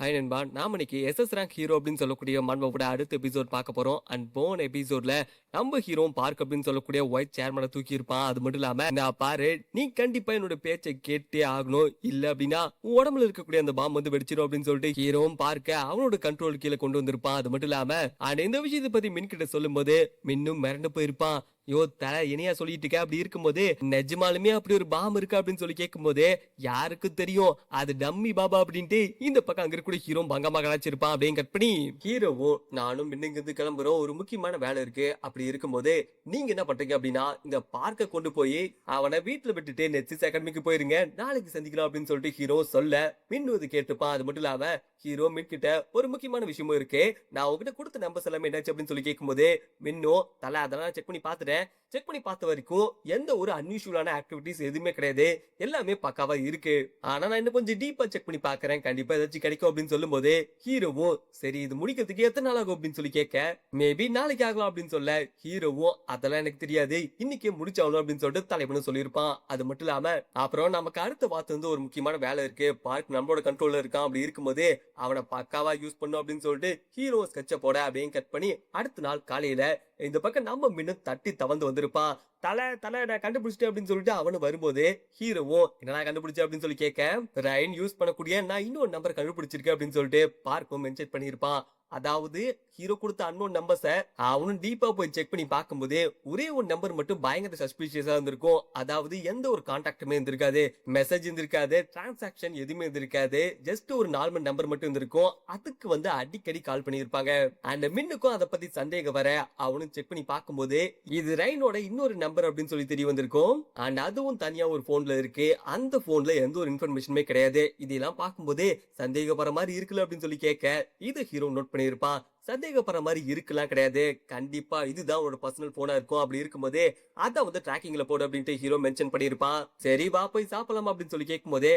Hi நண்பா, நாம இன்னைக்கு எஸ்எஸ் ரேங்க் ஹீரோ அப்படின்னு சொல்லக்கூடிய மன்மோட அடுத்த எபிசோட் பார்க்க போறோம். அண்ட் போன எபிசோட்ல நம்ம ஹீரோ பார்க் அப்படின்னு சொல்லக்கூடிய ஒயிட் சேர்மனை தூக்கி இருப்பான். அது மட்டும் இல்லாம நான் பாரு, நீ கண்டிப்பா என்னோட பேச்சை கேட்டே ஆகணும், இல்ல அப்படின்னா உன் உடம்புல இருக்கக்கூடிய அந்த பாம்பு வந்து வெடிச்சிடும் அப்படின்னு சொல்லிட்டு ஹீரோவும் பார்க்க அவனோட கண்ட்ரோல் கீழே கொண்டு வந்திருப்பான். அது மட்டும் இல்லாம அண்ட் இந்த விஷயத்தை பத்தி மின் கிட்ட சொல்லும் போது மின்னும் மிரண்டு போயிருப்பான். யோ தலை இனியா சொல்லிட்டு இருக்க அப்படி இருக்கும்போது நிஜமாலுமே அப்படி ஒரு பாம்பு இருக்கு அப்படின்னு சொல்லி கேட்கும் போது யாருக்கு தெரியும் அது டம்மி பாபா அப்படின்ட்டு இந்த பக்கம் அங்க இருக்கக்கூடிய ஹீரோ பங்கமா கலாச்சிருப்பான். அப்படின்னு கட் பண்ணி ஹீரோவும் நானும் இருந்து கிளம்புறோம், ஒரு முக்கியமான வேலை இருக்கு அப்படி இருக்கும்போது நீங்க என்ன பண்றீங்க அப்படின்னா இந்த பார்க்க கொண்டு போய் அவனை வீட்டுல விட்டுட்டு நெக்ஸ்ட் அகாடமிக்கு போயிருங்க, நாளைக்கு சந்திக்கலாம் அப்படின்னு சொல்லிட்டு ஹீரோ சொல்ல மின்னு கேட்டுப்பான். அது மட்டும் இல்லாம ஹீரோ மின் கிட்ட ஒரு முக்கியமான விஷயமும் இருக்கு, நான் உங்ககிட்ட கொடுத்த நம்பர்ஸ் எல்லாமே என்னாச்சு அப்படின்னு சொல்லி கேட்கும்போது மின்னும் தலை அதெல்லாம் செக் பண்ணி பார்த்துட்டேன், செக் பண்ணி பார்த்த வரைக்கும் எந்த ஒரு அன்யூஷுவலான ஆக்டிவிட்டிஸ் எதுவுமே கிடையாது, எல்லாமே பக்காவா இருக்கு. ஆனா நான் இன்னும் கொஞ்சம் டீப்பா செக் பண்ணி பாக்குறேன், கண்டிப்பா ஏதாச்சும் கிடைக்கும் அப்படின்னு சொல்லும் போது ஹீரோவும் சரி இது முடிக்கிறதுக்கு எத்தனை நாள் ஆகும் அப்படின்னு சொல்லி கேட்க மேபி நாளைக்கு ஆகலாம் அப்படின்னு சொல்ல ஹீரோவும் அதெல்லாம் எனக்கு தெரியாது, இன்னைக்கே முடிச்சாகணும் அப்படின்னு சொல்லிட்டு தலைவனும் சொல்லியிருப்பான். அது மட்டும் இல்லாம அப்புறம் நமக்கு அடுத்த வார்த்தை வந்து ஒரு முக்கியமான வேலை இருக்கு, பார்க் நம்மளோட கண்ட்ரோல்ல இருக்கான், அப்படி இருக்கும்போது அவனை பக்காவா யூஸ் பண்ணும் அப்படின்னு சொல்லிட்டு ஹீரோ ஸ்கெட்ச போட அப்படின்னு கட் பண்ணி அடுத்த நாள் காலையில இந்த பக்கம் நம்ம மின்னும் தட்டி தவந்து வந்திருப்பான். தலை தலை நான் கண்டுபிடிச்சிட்டேன் அப்படின்னு சொல்லிட்டு அவனு வரும்போது ஹீரோவும் என்ன கண்டுபிடிச்சேன் அப்படின்னு சொல்லி கேட்க ரயன் யூஸ் பண்ணக்கூடிய நான் இன்னொரு நம்பர் கண்டுபிடிச்சிருக்கேன் அப்படின்னு சொல்லிட்டு பார்க்கும் மென்ஷன் பண்ணியிருப்பான். அதாவது ஹீரோ கொடுத்த அன்னோன் நம்பர்ஸ அவனும் டீப்பா போய் செக் பண்ணி பார்க்கும்போது ஒரே ஒரு நம்பர் மட்டும் பயங்கர சஸ்பிஷியஸா இருந்திருக்கும். அதாவது எந்த ஒரு கான்டாக்டுமே இருந்திருக்காது, மெசேஜ் இருந்திருக்காது, டிரான்சாக்சன் எதுவுமே இருந்திருக்காது, ஜஸ்ட் ஒரு நார்மல் நம்பர் மட்டும் இருந்திருக்கும். அதுக்கு வந்து அடிக்கடி கால் பண்ணியிருப்பாங்க. அண்ட் மின்னுக்கும் அதை பத்தி சந்தேகம் வர அவனும் செக் பண்ணி பார்க்கும்போது இது ரைனோட இன்னொரு நம்பர் அப்படின்னு சொல்லி தெரிய வந்திருக்கும். அண்ட் அதுவும் தனியா ஒரு போன்ல இருக்கு, அந்த போன்ல எந்த ஒரு இன்ஃபர்மேஷனுமே கிடையாது. இதெல்லாம் பார்க்கும்போது சந்தேகப்படுற மாதிரி இருக்குல்ல அப்படின்னு சொல்லி கேட்க இது ஹீரோ நோட் பண்ணியிருப்பான். சந்தேகப்படுற மாதிரி இருக்கலாம் கிடையாது, கண்டிப்பா இதுதான் உன்னோட பர்சனல் போனா இருக்கும், அப்படி இருக்கும்போதே அதான் வந்து டிராக்கிங்ல போடு அப்படின்ட்டு ஹீரோ மென்ஷன் பண்ணிருப்பான். சரி வா போய் சாப்பிடலாமா அப்படின்னு சொல்லி கேட்கும் போதே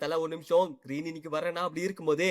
தலை ஒரு நிமிஷம் கிரீன் இன்னைக்கு வரேனா அப்படி இருக்கும் போதே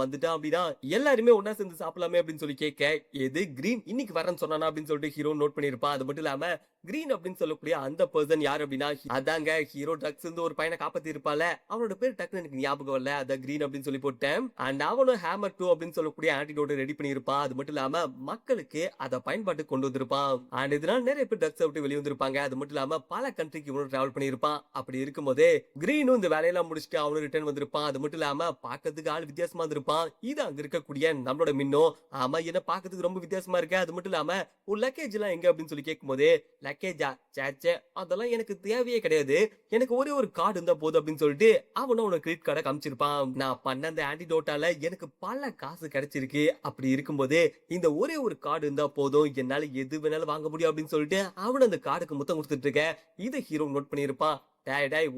வந்துட்டான் அப்படின்னா எல்லாருமே ஒன்னா சேர்ந்து சாப்பிடலாமே அப்படின்னு சொல்லி கேட்க எது கிரீன் இன்னைக்கு வரேன்னு சொன்னானா அப்படின்னு சொல்லிட்டு ஹீரோ நோட் பண்ணிருப்பான். அது மட்டும் இல்லாம கிரீன் அப்படின்னு சொல்லக்கூடிய அந்த பர்சன் யார் அப்படின்னா அதாங்க ஹீரோ ட்ரக்ஸ் இருந்து ஒரு பையனை காப்பாத்தி இருப்பால, அவனோட பேர் டக்குனு எனக்கு ஞாபகம் வரல, அதான் கிரீன் அப்படின்னு சொல்லி போட்டேன். அண்ட் அவனும் ஹேமர் 2 அப்படின்னு சொல்லக்கூடிய ஆன்டிடோட் ரெடி பண்ணிருப்பான். அது மட்டும் இல்லாம மக்களுக்கு அதை பயன்பாட்டு கொண்டு வந்திருப்பான். அண்ட் இதனால நிறைய பேர் ட்ரக்ஸ் விட்டு வெளியே வந்திருப்பாங்க. அது மட்டும் இல்லாம பல கண்ட்ரிக்கு இவனும் டிராவல் பண்ணிருப்பான். அப்படி இருக்கும்போதே கிரீனும் இந்த வேலையெல்லாம் முடிச்சுட்டு அவனும் ரிட்டர்ன் வந்திருப்பான். அது மட்டும் இல்லாம பாக்கிறதுக்கு ஆள் வித்தியாசமா இருந்திருப்பான். இது அங்க இருக்கக்கூடிய நம்மளோட மின்னும் ஆமா என்ன பாக்கிறதுக்கு ரொம்ப வித்தியாசமா இருக்கு, அது மட்டும் இல்லாம ஒரு லக்கேஜ் எல்லாம் எங்க அப்படின்னு சொல்லி கேட்கும் போதே லக்கேஜா சேச்சே அதெல்லாம் எனக்கு தேவையே கிடையாது, எனக்கு ஒரே ஒரு கார்டு இருந்தா போதும் அப்படின்னு சொல்லிட்டு அவனும் அவனோட கிரெடிட் கார்டை காமிச்சிருப்பான். நான் பண்ண அந்த ஆன்டிடோட்டால எனக்கு பல காசு கிடைச்சிருக்கு, அப்படி இருக்கும்போது இந்த ஒரே ஒரு கார்டு இருந்தா போதும், என்னால எது வேணாலும் வாங்க முடியும் அப்படின்னு சொல்லிட்டு அவன் அந்த கார்டுக்கு முத்தம் கொடுத்துட்டு இருக்க இதை ஹீரோ நோட் பண்ணிருப்பான்.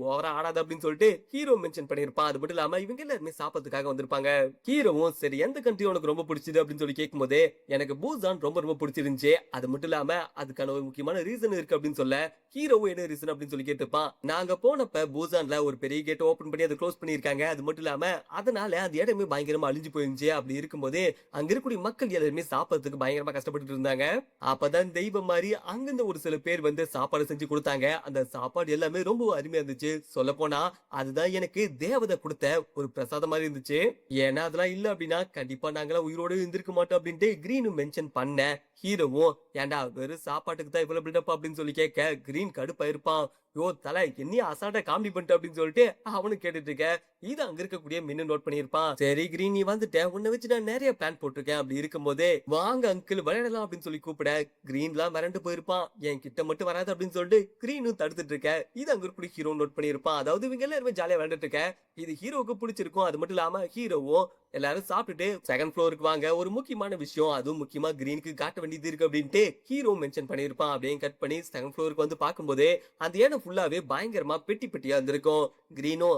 ஓவரா ஆடாது அப்படின்னு சொல்லிட்டு ஹீரோ மென்ஷன் பண்ணிருப்பான். அது மட்டும் இல்லாம இவங்க எல்லாருமே சாப்பிடறதுக்காக வந்திருப்பாங்க. ஹீரோவும் சரி எந்த கண்ட்ரி உனக்கு ரொம்ப பிடிச்சது அப்படின்னு சொல்லி கேட்கும் போதே எனக்கு பூசான் ரொம்ப ரொம்ப பிடிச்சிருந்துச்சு, அது மட்டும் இல்லாம அதுக்கான ஒரு முக்கியமான ரீசன் இருக்கு அப்படின்னு சொல்ல ஹீரோவும் என்ன ரீசன் அப்படின்னு சொல்லி கேட்டுப்பான். நாங்க போனப்ப பூசான்ல ஒரு பெரிய கேட் ஓபன் பண்ணி அதை க்ளோஸ் பண்ணிருக்காங்க, அது மட்டும் இல்லாம அதனால அந்த இடமே பயங்கரமா அழிஞ்சு போயிருந்துச்சு, அப்படி இருக்கும்போது அங்க இருக்கக்கூடிய மக்கள் எல்லாருமே சாப்பிடறதுக்கு பயங்கரமா கஷ்டப்பட்டு இருந்தாங்க. அப்பதான் தெய்வம் மாதிரி அங்கிருந்து ஒரு சில பேர் வந்து சாப்பாடு செஞ்சு கொடுத்தாங்க. அந்த சாப்பாடு எல்லாமே ரொம்ப அருமையா இருந்துச்சு, சொல்ல போனா அதுதான் எனக்கு தேவதை கொடுத்த ஒரு பிரசாதம் மாதிரி இருந்துச்சு. ஏன்னா அதெல்லாம் இல்ல அப்படின்னா கண்டிப்பா நாங்களாம் உயிரோட இருந்திருக்க மாட்டோம் அப்படின்ட்டு கிரீனும் மென்ஷன் பண்ண ஹீரோவும் ஏன்டா வெறும் சாப்பாட்டுக்கு தான் இவ்வளவு பில்டப் அப்படின்னு சொல்லி கேட்க கிரீன் கடுப்பா இருப்பான். யோ தலை என்னையும் அசால்ட்டா காமெடி பண்ணிட்டு அப்படின்னு சொல்லிட்டு அவனும் கேட்டுட்டு இருக்க இது அங்க இருக்கக்கூடிய மின்னு நோட் பண்ணிருப்பான். சரி கிரீன் நீ வந்துட்ட, உன்னை வச்சு நான் நிறைய பிளான் போட்டிருக்கேன், அப்படி இருக்கும் போதே வாங்க அங்கிள் விளையாடலாம் அப்படின்னு சொல்லி கூப்பிட கிரீன்லாம் மிரண்டு போயிருப்பான். என் கிட்ட மட்டும் வராது அப்படின்னு சொல்லிட்டு கிரீனும் தடுத்துட்டு இருக்க இது அங்க இருக்கக்கூடிய ஹீரோ நோட் பண்ணிருப்பான். அதாவது இவங்க எல்லாருமே ஜாலியா விளையாண்டுட்டு இருக்க இது ஹீரோவுக்கு பிடிச்சிருக்கும். அது மட்டும் இல்லாம ஹீரோவும் எல்லாரும் சாப்பிட்டுட்டு செகண்ட் ஃப்ளோருக்கு வாங்க, ஒரு முக்கியமான விஷயம் அதுவும் முக்கியமா கிரீனுக்கு காட்ட வேண்டியது இருக்கு அப்படின்ட்டு ஹீரோ மென்ஷன் பண்ணிருப்பான். அப்படியே கட் பண்ணி செகண்ட் ஃப்ளோருக்கு வந்து பார்க்கும்போது அந்த இடம் ஃபுல்லாவே பயங்கரமா பெட்டி பெட்டியா இருந்திருக்கும். கிரீனோ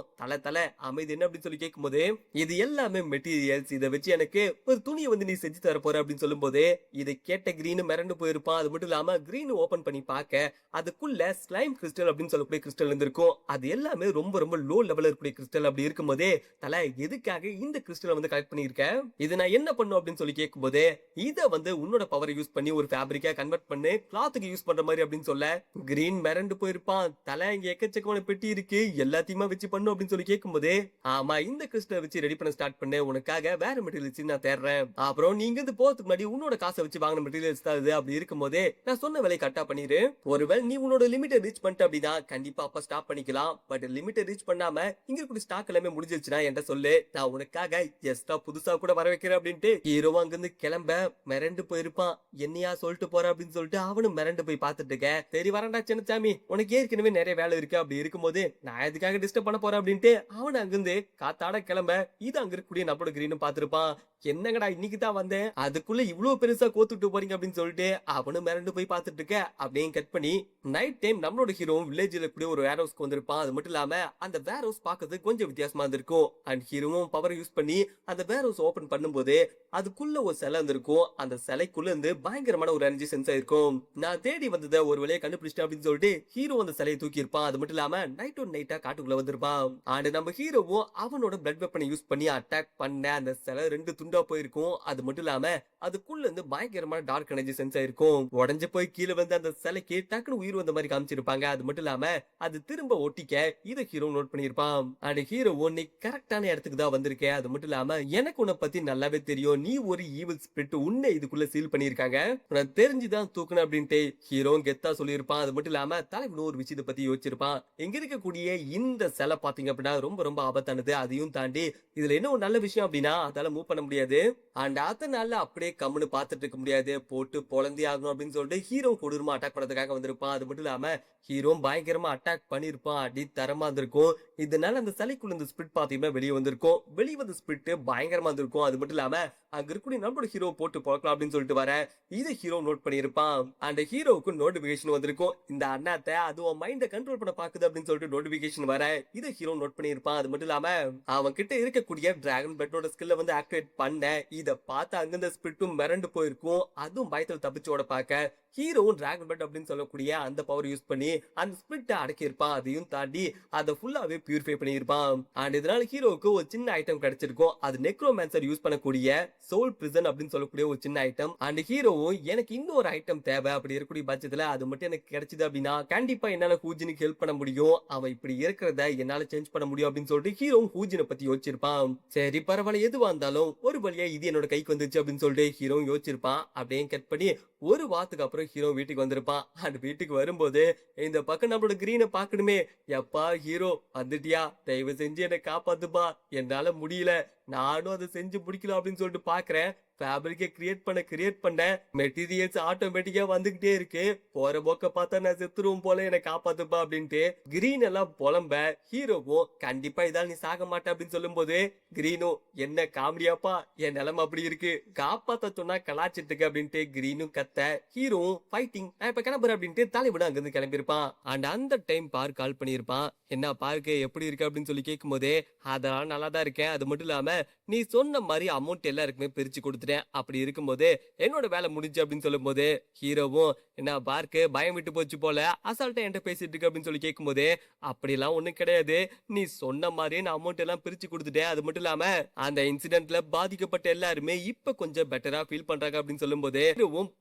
தலை அமைதி என்ன அப்படின்னு சொல்லி கேட்கும்போது இது எல்லாமே மெட்டீரியல்ஸ், இதை வச்சு எனக்கு ஒரு துணியை வந்து நீ செஞ்சு தர போற அப்படின்னு சொல்லும் போது இதை கேட்ட கிரீனு மிரண்டு போயிருப்பான். அது மட்டும் இல்லாம கிரீன் ஓபன் பண்ணி பார்க்க அதுக்குள்ள ஸ்லைம் கிறிஸ்டல் அப்படின்னு சொல்லக்கூடிய கிறிஸ்டல் இருந்திருக்கும். அது எல்லாமே ரொம்ப ரொம்ப லோ லெவல்ல இருக்கக்கூடிய கிறிஸ்டல். அப்படி இருக்கும்போதே தலை எதுக்காக இந்த கிறிஸ்டலை வந்து கலெக்ட் பண்ணிருக்கேன், இது நான் என்ன பண்ணும் அப்படின்னு சொல்லி கேட்கும்போது இதை வந்து உன்னோட பவரை யூஸ் பண்ணி ஒரு ஃபேப்ரிக்கா கன்வெர்ட் பண்ணி கிளாத்துக்கு யூஸ் பண்ற மாதிரி அப்படின்னு சொல்ல கிரீன் மிரண்டு போயிருப்பான். தல இங்க எக்கச்சக்கமான பெட்டி இருக்கு, எல்லாத்தையுமா வச்சு பண்ணும் அப்படின்னு சொல்லி கேட்கும்போதே, ஆமா இந்த கிறிஸ்டலை வச்சு ரெடி பண்ண ஸ்டார்ட் பண்ணேன், உனக்காக வேற மெட்டீரியல்ஸ் நான் தேடுறேன், அப்புறம் நீங்க இருந்து போறதுக்கு முன்னாடி உன்னோட காசை வச்சு வாங்கின மெட்டீரியல்ஸ் தான் இது, அப்படி இருக்கும்போதே நான் சொன்ன வேலையை கரெக்டா பண்ணிரு, ஒருவேளை நீ உன்னோட லிமிட்டை ரீச் பண்ணிட்ட அப்படின்னா கண்டிப்பா அப்ப ஸ்டாப் பண்ணிக்கலாம், பட் லிமிட்டை ரீச் பண்ணாம இங்க கூட ஸ்டாக் எல்லாமே முடிஞ்சிருச்சுன்னா என்கிட்ட சொல்லு, நான் உனக்காக எக்ஸ்ட்ரா புதுசா கூட வர வைக்கிறேன் அப்படின்ட்டு ஹீரோ அங்கிருந்து கிளம்ப மிரண்டு போயிருப்பான். என்னையா சொல்லிட்டு போற அப்படின்னு சொல்லிட்டு அவனும் மிரண்டு போய் பார்த்துட்டு இருக்க. சரி வரண்டா சின்னசாமி, உனக்கு ஏற்கனவே நிறைய வேலை இருக்கு, அப்படி இருக்கும்போது நான் எதுக்காக டிஸ்டர்ப் பண்ண போறேன் அப்படின்ட்டு அவன் அங்கிருந்து காத்தாட கிளம்ப இது அங்க இருக்கக்கூடிய நம்மளோட கிரீனும் பார்த்திருப்பான். என்னங்கடா இன்னைக்கு தான் வந்தேன், அதுக்குள்ள இவ்வளவு பெருசா கோத்துட்டு போறீங்க அப்படின்னு சொல்லிட்டு அவனும் மிரண்டு போய் பார்த்துட்டு இருக்க. அப்படியே கட் பண்ணி நைட் டைம் நம்மளோட ஹீரோ வில்லேஜ்ல கூடிய ஒரு வேர் ஹவுஸ்க்கு வந்திருப்பான். அது மட்டும் இல்லாம அந்த வேர் ஹவுஸ் பார்க்கறதுக்கு கொஞ்சம் வித்தியாசமா இருந்திருக்கும். அண்ட் ஹீரோவும் பவர் யூஸ் பண்ணி அந்த வேர் ஹவுஸ் ஓபன் பண்ணும்போது அதுக்குள்ள ஒரு சிலை இருந்திருக்கும். அந்த சிலைக்குள்ள இருந்து பயங்கரமான ஒரு எனர்ஜி சென்ஸ் ஆயிருக்கும். நான் தேடி வந்ததை ஒரு வழியை கண்டுபிடிச்சிட்டேன் அப்படின்னு சொல்லிட்டு ஹீரோ அந்த சிலையை தூக்கி இருப்பான். அது மட்டும் இல்லாம நைட் ஒன் நைட்டா காட்டுக்குள்ள வந்திருப்பான். அண்ட் நம்ம ஹீரோவும் அவனோட பிளட் வெப்பனை யூஸ் பண்ணி அட்டாக் பண்ண அந்த சிலை ரெண்டு துண்டா போயிருக்கும். அது மட்டும் இல்லாம அதுக்குள்ள இருந்து பயங்கரமான டார்க் எனர்ஜி சென்ஸ் ஆயிருக்கும். உடஞ்சு போய் கீழே வந்து அந்த சிலைக்கு டக்குனு உயிர் வந்த மாதிரி காமிச்சிருப்பாங்க. அது மட்டும் இல்லாம அது திரும்ப ஒட்டிக்க இதை ஹீரோ நோட் பண்ணிருப்பான். அண்ட் ஹீரோவும் நீ கரெக்டான இடத்துக்கு தான் வந்திருக்க, அது மட்டும் இல்லாம எனக்கு உன்னை பத்தி நல்லாவே தெரியும், நீ ஒரு ஈவில் ஸ்பிரிட், உன்னை இதுக்குள்ள சீல் பண்ணிருக்காங்க, உனக்கு தெரிஞ்சுதான் தூக்கணும் அப்படின்ட்டு ஹீரோ கெத்தா சொல்லியிருப்பான். அது மட்டும் இல்லாம தலைவனும் ஒரு விஷயத்தை பத்தி யோசிச்சிருப்பான். எங்க இருக்கக்கூடிய இந்த சிலை பாத்தீங்க அப்படின்னா ரொம்ப ரொம்ப ஆபத்தானது, அதையும் தாண்டி இதுல என்ன ஒரு நல்ல விஷயம் அப்படின்னா அதால மூவ் பண்ண முடியாது, அண்ட் அதனால அப்படியே கம்முன்னு பாத்துட்டு இருக்க முடியாது, போட்டு பொழந்தே ஆகணும் அப்படின்னு சொல்லிட்டு ஹீரோ கொடூரமா அட்டாக் பண்ணதுக்காக வந்திருப்பான். அது மட்டும் இல்லாம ஹீரோ பயங்கரமா அட்டாக் பண்ணிருப்பான், அடி தரமா இருந்திருக்கும். இதனால அந்த சிலைக்குள்ள இந்த ஸ்பிரிட் பாத்தீங்கன்னா வெளியே வந்திருக்கும். வெளியே வந்த ஸ்பிரிட் பயங்கரமா இருந்திருக்கும். அது மட்டும் இல்லாம அங்க இருக்கக்கூடிய நம்மளோட ஹீரோ போட்டு பார்க்கலாம் அப்படின்னு சொல்லிட்டு வர இதை ஹீரோ நோட் பண்ணிருப்பான். அந்த ஹீரோவுக்கு நோட்டிபிகேஷன் வந்திருக்கும், இந்த அண்ணாத்த அதுவும் மைண்ட கண்ட்ரோல் பண்ண பாக்குது அப்படின்னு சொல்லிட்டு நோட்டிபிகேஷன் வர இதை ஹீரோ நோட் பண்ணிருப்பான். அது மட்டும் இல்லாம அவன் கிட்ட இருக்கக்கூடிய டிராகன் பெட்டோட ஸ்கில்ல வந்து ஆக்டிவேட் பண்ண இதை பார்த்து அங்கிருந்த ஸ்பிரிட்டும் மிரண்டு போயிருக்கும். அதுவும் பயத்துல தப்பிச்சோட பார்க்க ஹீரோவும் டிராகன் பெட் அப்படின்னு சொல்லக்கூடிய அந்த பவர் யூஸ் பண்ணி அந்த ஸ்பிரிட்டை அடக்கி இருப்பான். அதையும் தாண்டி அதை ஃபுல்லாவே பியூரிஃபை பண்ணியிருப்பான். அண்ட் இதனால ஹீரோவுக்கு ஒரு சின்ன ஐட்டம் கிடைச்சிருக்கும், அது நெக்ரோமேன்சர் யூஸ் பண்ணக்கூடிய சோல் பிரிசன் அப்படின்னு சொல்லக்கூடிய ஒரு சின்ன ஐட்டம். அண்ட் ஹீரோவும் எனக்கு இன்னொரு ஐட்டம் தேவை, அப்படி இருக்கக்கூடிய பட்சத்துல அது மட்டும் எனக்கு கிடைச்சது அப்படின்னா கண்டிப்பா என்னால ஹூஜினுக்கு ஹெல்ப் பண்ண முடியும், அவன் இப்படி இருக்கிறத என்னால சேஞ்ச் பண்ண முடியும் அப்படின்னு சொல்லிட்டு ஹீரோவும் ஹூஜினை பத்தி யோசிச்சிருப்பான். சரி பரவாயில்ல, எதுவா இருந்தாலும் ஒரு வழியா இது என்னோட கைக்கு வந்துச்சு அப்படின்னு சொல்லிட்டு ஹீரோவும் யோசிச்சிருப்பான். அப்படியே கட் பண்ணி ஒரு வாரத்துக்கு அப்புறம் ஹீரோ வீட்டுக்கு வந்திருப்பான். அண்ட் வீட்டுக்கு வரும்போது இந்த பக்கம் நம்மளோட கிரீனை பாக்கணுமே, எப்பா ஹீரோ வந்துட்டியா, தயவு செஞ்சு என்னை காப்பாத்துப்பா, என்னால முடியல, நானும் அதை செஞ்சு முடிக்கலாம் அப்படின்னு சொல்லிட்டு பாக்குறேன். ஃபேப்ரிக்கை கிரியேட் பண்ண மெட்டீரியல்ஸ் ஆட்டோமேட்டிக்கா வந்துகிட்டே இருக்கு, போற போக்க பார்த்தா நான் செத்துருவோம் போல, என்னை காப்பாத்துப்பா அப்படின்ட்டு கிரீன் எல்லாம் புலம்ப ஹீரோவும் கண்டிப்பா இதால் நீ சாக மாட்ட அப்படின்னு சொல்லும் போது கிரீனும் என்ன காமெடியாப்பா, என் நிலைமை அப்படி இருக்கு, காப்பாத்த சொன்னா கலாச்சிட்டுக்கு அப்படின்ட்டு கிரீனும் கத்த ஹீரோவும் ஃபைட்டிங் நான் இப்ப கிளம்புறேன் அப்படின்ட்டு தலைவிட அங்கிருந்து கிளம்பியிருப்பான். அண்ட் அந்த டைம் பார்க் கால் பண்ணியிருப்பான். என்ன பார்க்க எப்படி இருக்கு அப்படின்னு சொல்லி கேட்கும் போதே அதெல்லாம் நல்லா தான் இருக்கேன், அது மட்டும் இல்லாம நீ சொன்ன மாதிரி அமௌண்ட் எல்லாருக்குமே பிரிச்சு கொடுத்துட்டேன், அப்படி இருக்கும்போது என்னோட வேலை முடிஞ்சு அப்படின்னு சொல்லும் போது ஹீரோவும் என்ன பார்க்கு பயம் விட்டு போச்சு போல அசால்ட்டா என்கிட்ட பேசிட்டு இருக்கு அப்படின்னு சொல்லி கேட்கும் போதே அப்படிலாம் ஒண்ணும் கிடையாது, நீ சொன்ன மாதிரியே நான் அமௌண்ட் எல்லாம் பிரிச்சு கொடுத்துட்டேன், அது மட்டும் இல்லாம அந்த இன்சிடென்ட்ல பாதிக்கப்பட்ட எல்லாருமே இப்ப கொஞ்சம் பெட்டரா ஃபீல் பண்றாங்க அப்படின்னு சொல்லும் போது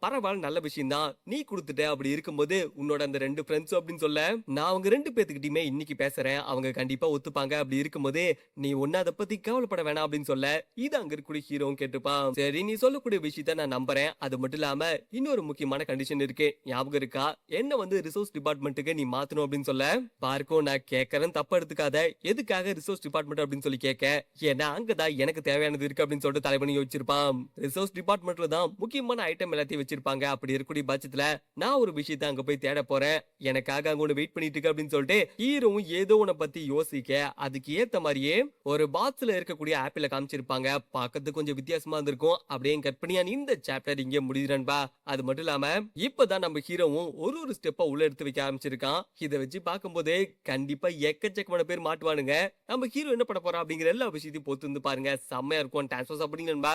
பரவாயில்ல நல்ல விஷயம் தான் நீ கொடுத்துட்ட, அப்படி இருக்கும்போது உன்னோட அந்த ரெண்டு ஃப்ரெண்ட்ஸ் அப்படின்னு சொல்ல நான் அவங்க ரெண்டு பேத்துக்கிட்டயுமே இன்னைக்கு பேசுறேன், அவங்க கண்டிப்பா ஒத்துப்பாங்க, அப்படி இருக்கும்போது நீ ஒன்னு அதை பத்தி கவலைப்பட வேணாம் அப்படின்னு சொல்ல இது அங்க இருக்கக்கூடிய ஹீரோவும் கேட்டுப்பான். சரி நீ சொல்லக்கூடிய விஷயத்த நான் நம்புறேன், அது மட்டும் இல்லாம இன்னொரு முக்கியமான கண்டிஷன் இருக்கு, ஞாபகம் இருக்கா, என்ன வந்து ரிசோர்ஸ் டிபார்ட்மெண்ட்டுக்கு நீ மாத்தணும் அப்படின்னு சொல்ல பார்க்கும் நான் கேட்கறேன் தப்பா எடுத்துக்காத, எதுக்காக ரிசோர்ஸ் டிபார்ட்மெண்ட் அப்படின்னு சொல்லி கேட்க ஏன்னா அங்கதான் எனக்கு தேவையானது இருக்கு அப்படின்னு சொல்லிட்டு தலைவனி யோசிச்சிருப்பான். ரிசோர்ஸ் டிபார்ட்மெண்ட்ல தான் முக்கியமான ஐட்டம் எல்லாத்தையும் வச்சிருப்பாங்க, அப்படி இருக்கக்கூடிய பட்சத்துல நான் ஒரு விஷயத்த அங்க போய் தேட போறேன், எனக்காக அங்க ஒண்ணு வெயிட் பண்ணிட்டு இருக்கு அப்படின்னு சொல்லிட்டு ஹீரோவும் ஏதோ உன்னை பத்தி யோசிக்க அதுக்கு ஏத்த மாதிரியே ஒரு பாக்ஸ்ல இருக்கக்கூடிய ஆப்பிள காமிச்சிருப்பாங்க, பார்க்கறதுக்கு கொஞ்சம் வித்தியாசமா இருந்திருக்கும். அப்படியே கட் பண்ணி இந்த சாப்டர் இங்கே முடிஞ்சிரன்பா. அது மட்டும் இல்லாம இப்பதான் நம்ம ஹீரோவும் ஒரு ஸ்டெப்பா உள்ள எடுத்து வைக்க ஆரம்பிச்சிருக்கான். இதை வச்சு பார்க்கும்போதே கண்டிப்பா எக்கச்சக்கமான பேர் மாட்டுவானுங்க. நம்ம ஹீரோ என்ன பண்ண போறோம் அப்படிங்கிற எல்லா விஷயத்தையும் பொறுத்து வந்து பாருங்க, செம்மையா இருக்கும். டான்ஸ் அப்படிங்க நண்பா.